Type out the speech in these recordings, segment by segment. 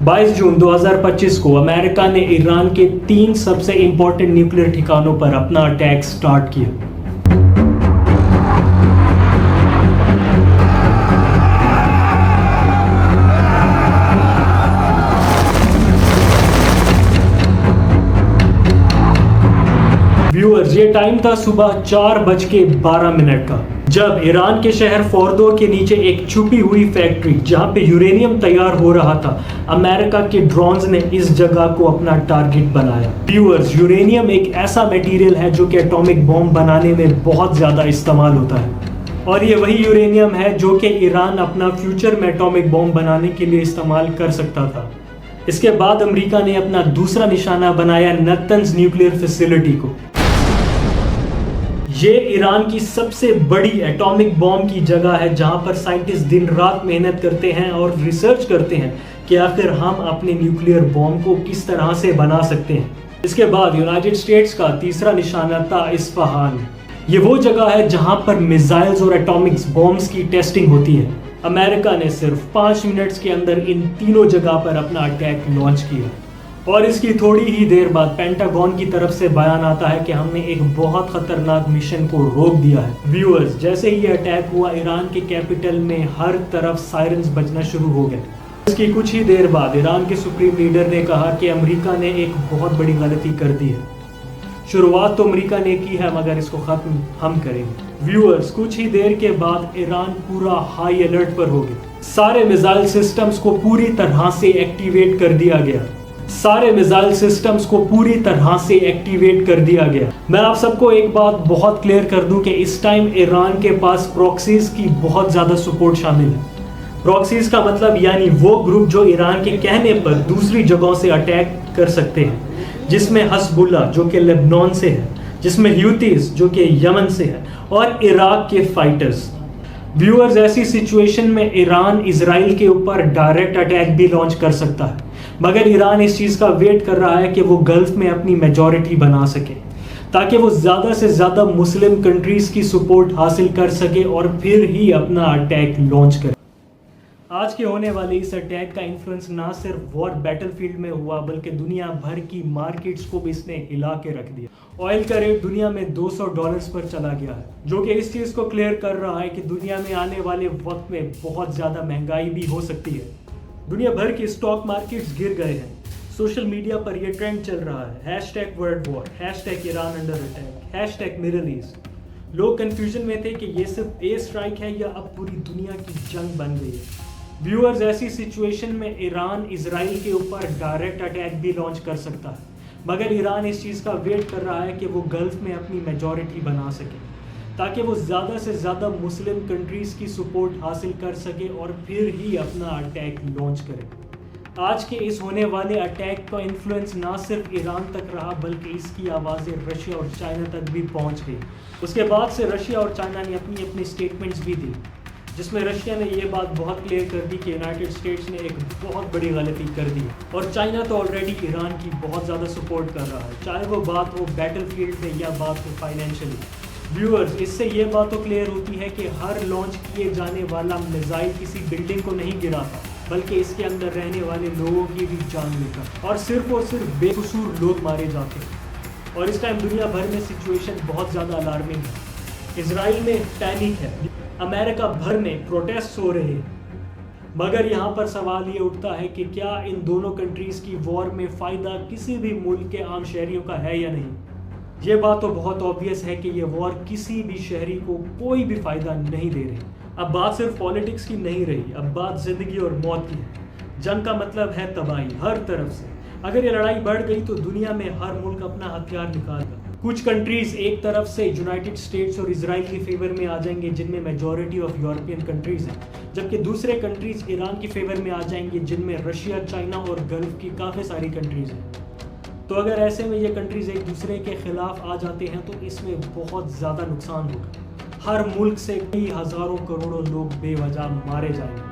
22 जून 2025 को अमेरिका ने ईरान के 3 सबसे इंपॉर्टेंट न्यूक्लियर ठिकानों पर अपना अटैक स्टार्ट किया। व्यूअर्स, ये टाइम था सुबह 4:12 का, जब ईरान के शहर फोर्दो के नीचे एक छुपी हुई फैक्ट्री जहां पे यूरेनियम तैयार हो रहा था, अमेरिका के ड्रोन्स ने इस जगह को अपना टारगेट बनाया। व्यूअर्स, यूरेनियम एक ऐसा मटेरियल है जो कि एटॉमिक बॉम्ब बनाने में बहुत ज़्यादा इस्तेमाल होता है, और ये वही यूरेनियम है जो कि ईरान अपना फ्यूचर में एटॉमिक बॉम्ब बनाने के लिए इस्तेमाल कर सकता था। इसके बाद अमेरिका ने अपना दूसरा निशाना बनाया नतंज न्यूक्लियर फैसिलिटी को। ये ईरान की सबसे बड़ी एटॉमिक बॉम्ब की जगह है जहां पर साइंटिस्ट दिन रात मेहनत करते हैं और रिसर्च करते हैं कि आखिर हम अपने न्यूक्लियर बॉम्ब को किस तरह से बना सकते हैं। इसके बाद यूनाइटेड स्टेट्स का तीसरा निशाना था इस्फहान। ये वो जगह है जहां पर मिसाइल्स और एटॉमिक्स बॉम्ब्स की टेस्टिंग होती है। अमेरिका ने सिर्फ 5 मिनट्स के अंदर इन तीनों जगह पर अपना अटैक लॉन्च किया, और इसकी थोड़ी ही देर बाद पेंटागन की तरफ से बयान आता है कि हमने एक बहुत खतरनाक मिशन को रोक दिया है। व्यूअर्स, जैसे ही ये अटैक हुआ, ईरान के कैपिटल में हर तरफ सायरन्स बजना शुरू हो गए। इसकी कुछ ही देर बाद ईरान के सुप्रीम लीडर ने कहा कि अमेरिका ने एक बहुत बड़ी गलती कर दी है। शुरुआत तो अमेरिका ने की है, मगर इसको खत्म हम करेंगे। व्यूअर्स, कुछ ही देर के बाद ईरान पूरा हाई अलर्ट पर हो गया। सारे मिसाइल सिस्टम्स को पूरी तरह से एक्टिवेट कर दिया गया। मैं आप सबको एक बात बहुत क्लियर कर दूं कि इस टाइम ईरान के पास प्रॉक्सीज की बहुत ज़्यादा सपोर्ट शामिल है। प्रॉक्सीज का मतलब यानी वो ग्रुप जो ईरान के कहने पर दूसरी जगहों से अटैक कर सकते हैं, जिसमें हस्बुल्ला जो कि लेबनान से है, जिसमें ह्यूतीज जो कि यमन से है, और इराक के फाइटर्स। व्यूअर्स, ऐसी सिचुएशन में ईरान इजराइल के ऊपर डायरेक्ट अटैक भी लॉन्च कर सकता है, मगर ईरान इस चीज़ का वेट कर रहा है कि वो गल्फ में अपनी मेजॉरिटी बना सके, ताकि वो ज़्यादा से ज़्यादा मुस्लिम कंट्रीज़ की सपोर्ट हासिल कर सके और फिर ही अपना अटैक लॉन्च करे। आज के होने वाले इस अटैक का इन्फ्लुएंस ना सिर्फ वॉर बैटलफील्ड में हुआ, बल्कि दुनिया भर की मार्केट्स को भी इसने हिला के रख दिया। ऑयल का रेट दुनिया में $200 पर चला गया है, जो कि इस चीज़ को क्लियर कर रहा है कि दुनिया में आने वाले वक्त में बहुत ज़्यादा महंगाई भी हो सकती है। दुनिया भर के स्टॉक मार्केट्स गिर गए हैं। सोशल मीडिया पर यह ट्रेंड चल रहा है, #world war, #Iran under attack, #middle east. लोग कंफ्यूजन में थे कि ये सिर्फ एयर स्ट्राइक है या अब पूरी दुनिया की जंग बन गई है। व्यूअर्स, ऐसी सिचुएशन में ईरान इजराइल के ऊपर डायरेक्ट अटैक भी लॉन्च कर सकता है, मगर ईरान इस चीज़ का वेट कर रहा है कि वो गल्फ में अपनी मेजॉरिटी बना सके, ताकि वो ज़्यादा से ज़्यादा मुस्लिम कंट्रीज़ की सपोर्ट हासिल कर सके और फिर ही अपना अटैक लॉन्च करे। आज के इस होने वाले अटैक का इन्फ्लुएंस ना सिर्फ ईरान तक रहा, बल्कि इसकी आवाज़ें रशिया और चाइना तक भी पहुंच गई। उसके बाद से रशिया और चाइना ने अपनी अपनी स्टेटमेंट्स भी दी, जिसमें रशिया ने ये बात बहुत क्लियर कर दी कि यूनाइटेड स्टेट्स ने एक बहुत बड़ी गलती कर दी, और चाइना तो ऑलरेडी ईरान की बहुत ज़्यादा सपोर्ट कर रहा है, चाहे वो बात हो बैटलफील्ड में या बात हो फाइनेंशियली। व्यूअर्स, इससे ये बात तो क्लियर होती है कि हर लॉन्च किए जाने वाला मिसाइल किसी बिल्डिंग को नहीं गिराता, बल्कि इसके अंदर रहने वाले लोगों की भी जान लेकर, और सिर्फ बेकसूर लोग मारे जाते हैं। और इस टाइम दुनिया भर में सिचुएशन बहुत ज़्यादा अलार्मिंग है। इजराइल में पैनिक है, अमेरिका भर में प्रोटेस्ट हो रहे हैं, मगर यहाँ पर सवाल ये उठता है कि क्या इन दोनों कंट्रीज़ की वॉर में फ़ायदा किसी भी मुल्क के आम शहरियों का है या नहीं। ये बात तो बहुत ऑब्वियस है कि ये वॉर किसी भी शहरी को कोई भी फ़ायदा नहीं दे रही। अब बात सिर्फ पॉलिटिक्स की नहीं रही, अब बात ज़िंदगी और मौत की है। जंग का मतलब है तबाही हर तरफ से। अगर ये लड़ाई बढ़ गई तो दुनिया में हर मुल्क अपना हथियार निकालेगा। कुछ कंट्रीज़ एक तरफ से यूनाइटेड स्टेट्स और इजराइल के फेवर में आ जाएंगे, जिनमें मेजॉरिटी ऑफ यूरोपियन कंट्रीज़ हैं, जबकि दूसरे कंट्रीज़ ईरान के फेवर में आ जाएंगे, जिनमें रशिया, चाइना और गल्फ की काफ़ी सारी कंट्रीज़ हैं। तो अगर ऐसे में ये कंट्रीज़ एक दूसरे के खिलाफ आ जाते हैं तो इसमें बहुत ज़्यादा नुकसान होगा। हर मुल्क से कई हज़ारों करोड़ों लोग बेवजह मारे जाएंगे।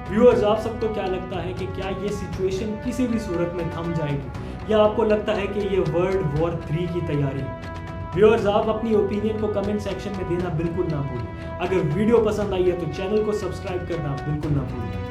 व्यूअर्स, आप सबको क्या लगता है कि क्या ये सिचुएशन किसी भी सूरत में थम जाएगी, या आपको लगता है कि ये वर्ल्ड वॉर 3 की तैयारी है? व्यूअर्स, आप अपनी ओपिनियन को कमेंट सेक्शन में देना बिल्कुल ना भूलें। अगर वीडियो पसंद आई है तो चैनल को सब्सक्राइब करना बिल्कुल ना भूलें।